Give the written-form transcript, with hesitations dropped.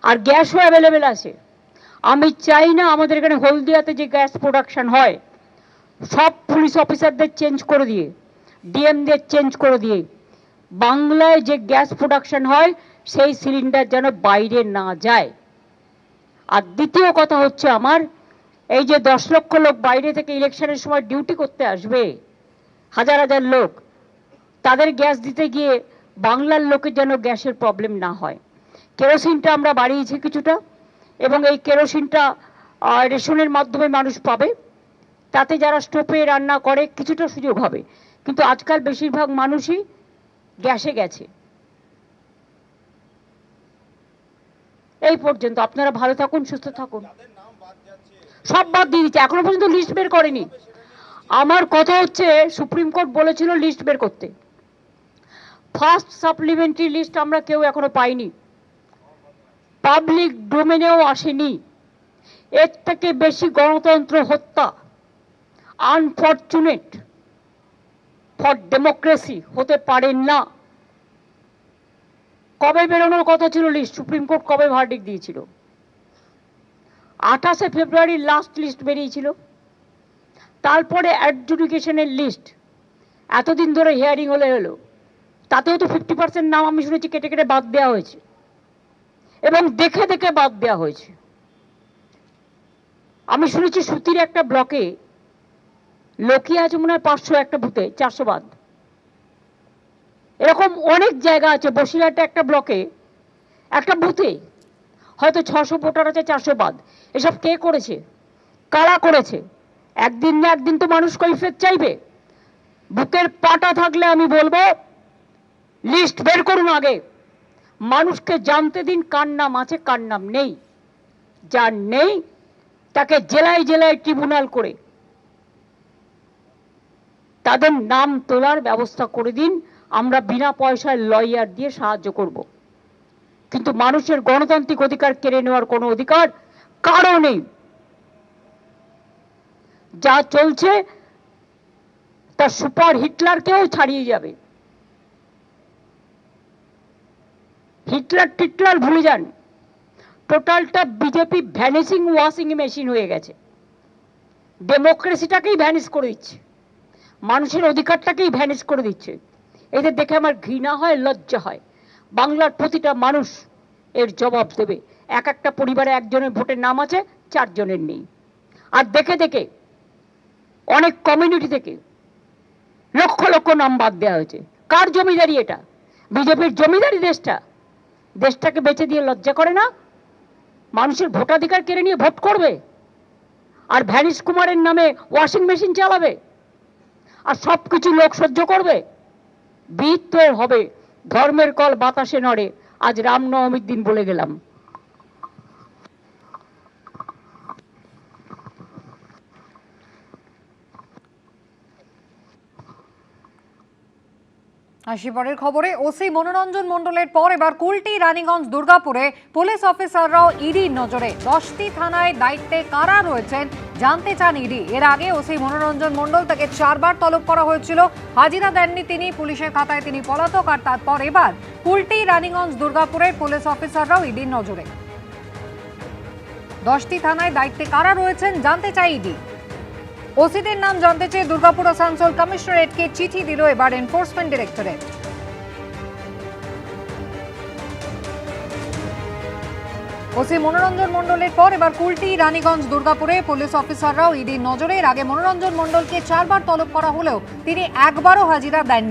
আর গ্যাসও available আছে। আমি চাই না আমাদের এখানে হলদিয়াতে যে গ্যাস প্রোডাকশন হয় সব পুলিশ অফিসারদের চেঞ্জ করে দিয়ে, ডিএমদের চেঞ্জ করে দিয়ে বাংলায় যে গ্যাস প্রোডাকশন হয় সেই সিলিন্ডার যেন বাইরে না যায়। আর দ্বিতীয় কথা হচ্ছে আমার, এই যে 10 লক্ষ লোক বাইরে থেকে ইলেকশনের সময় ডিউটি করতে আসবে, হাজার হাজার লোক, তাদের গ্যাস দিতে গিয়ে বাংলার লোকের যেন গ্যাসের প্রবলেম না হয়। কেরোসিনটা আমরা বাড়িয়েছি কিছুটা, এবং এই কেরোসিনটা রেশনের মাধ্যমে মানুষ পাবে, তাতে যারা স্টোভে রান্না করে কিছুটা সুযোগ হবে। কিন্তু আজকাল বেশিরভাগ মানুষই গ্যাসে গেছে। এই পর্যন্ত। আপনারা ভালো থাকুন, সুস্থ থাকুন। সব বাদ দিয়ে দিচ্ছে, এখনো পর্যন্ত লিস্ট বের করেনি। আমার কথা হচ্ছে সুপ্রিম কোর্ট বলেছিল লিস্ট বের করতে, ফার্স্ট সাপ্লিমেন্টারি লিস্ট আমরা কেউ এখনো পাইনি, পাবলিক ডোমেনেও আসেনি। এর থেকে বেশি গণতন্ত্র হত্যা, আনফরচুনেট ফর ডেমোক্রেসি হতে পারে না। কবে বেরোনোর কথা ছিল লিস্ট? সুপ্রিম কোর্ট কবে ভার্ডিক্ট দিয়েছিল? 28শে ফেব্রুয়ারি লাস্ট লিস্ট বেরিয়েছিল। তারপরে অ্যাডজুডিকেশনের লিস্ট এতদিন ধরে হিয়ারিং হলো, তাতেও তো 50% নাম আমি শুনেছি কেটে কেটে বাদ দেওয়া হয়েছে, এবং দেখে দেখে বাদ দেওয়া হয়েছে। আমি শুনেছি সুতির একটা ব্লকে লোকই আছে মনে হয় 500, একটা বুথে 400 বাদ। এরকম অনেক জায়গা আছে। বসিরহাটে একটা ব্লকে একটা বুথে হয়তো 600 ভোটার আছে, 400 বাদ। এসব কে করেছে? কারা করেছে? একদিন না একদিন তো মানুষ কৈফিয়ত চাইবে। বুকের পাটা থাকলে আমি বলবো লিস্ট বের করুন আগে, মানুষকে জানতে দিন কার নাম আছে কার নাম নেই। যার নেই তাকে জেলায় জেলায় ট্রিব্যুনাল করে তাদের নাম তোলার ব্যবস্থা করে দিন। আমরা বিনা পয়সায় লয়ার দিয়ে সাহায্য করব। কিন্তু মানুষের গণতান্ত্রিক অধিকার কেড়ে নেওয়ার কোনো অধিকার কারও নেই। যা চলছে তা সুপার হিটলারকেও ছাড়িয়ে যাবে। হিটলার টিটলার ভুলে যান, টোটালটা বিজেপি ভ্যানিসিং ওয়াশিং মেশিন হয়ে গেছে। ডেমোক্রেসিটাকেই ভ্যানিশ করে দিচ্ছে, মানুষের অধিকারটাকেই ভ্যানিশ করে দিচ্ছে। এদের দেখে আমার ঘৃণা হয়, লজ্জা হয়। বাংলার প্রতিটা মানুষ এর জবাব দেবে। এক একটা পরিবারে একজনের ভোটের নাম আছে, 4 জনের নেই। আর দেখে দেখে অনেক কমিউনিটি থেকে লক্ষ লক্ষ নাম বাদ দেওয়া হয়েছে। কার জমিদারি এটা? বিজেপির জমিদারি দেশটা? দেশটাকে বেঁচে দিয়ে লজ্জা করে না? মানুষের ভোটাধিকার কেড়ে নিয়ে ভোট করবে, আর ভ্যানিশ কুমারের নামে ওয়াশিং মেশিন চালাবে, আর সবকিছু লোক সহ্য করবে? বিদ্য হবে। ধর্মের কল বাতাসে নড়ে। আজ রামনবমীর দিন বলে গেলাম। আসি পরের খবরে। ওসি মনোরঞ্জন মণ্ডলের পর এবার কুলটি, রানীগঞ্জ, দুর্গাপুরে পুলিশ অফিসাররাও ইডির নজরে। 10টি থানায় দায়িত্বে কারা রয়েছেন জানতে চান ইডি। এর আগে ওসি মনোরঞ্জন মণ্ডল তাকে 4 বার তলব করা হয়েছিল, হাজিরা দেননি তিনি, পুলিশের খাতায় তিনি পলাতক। আর তারপর এবার কুলটি, রানীগঞ্জ, দুর্গাপুরের পুলিশ অফিসাররাও ইডির নজরে। 10টি থানায় দায়িত্বে কারা রয়েছেন জানতে চাই ইডি। ওসিদের নাম জানতে চেয়ে দুর্গাপুর আসানসোল কমিশনারেটকে চিঠি দিল এবার এনফোর্সমেন্ট ডিরেক্টরেট। ওসি মনোরঞ্জন মণ্ডলের পর এবার কুলটি, রানীগঞ্জ, দুর্গাপুরে পুলিশ অফিসাররাও ইডির নজরে। এর আগে মনোরঞ্জন মণ্ডলকে 4 বার তলব করা হলেও তিনি একবারও হাজিরা দেননি।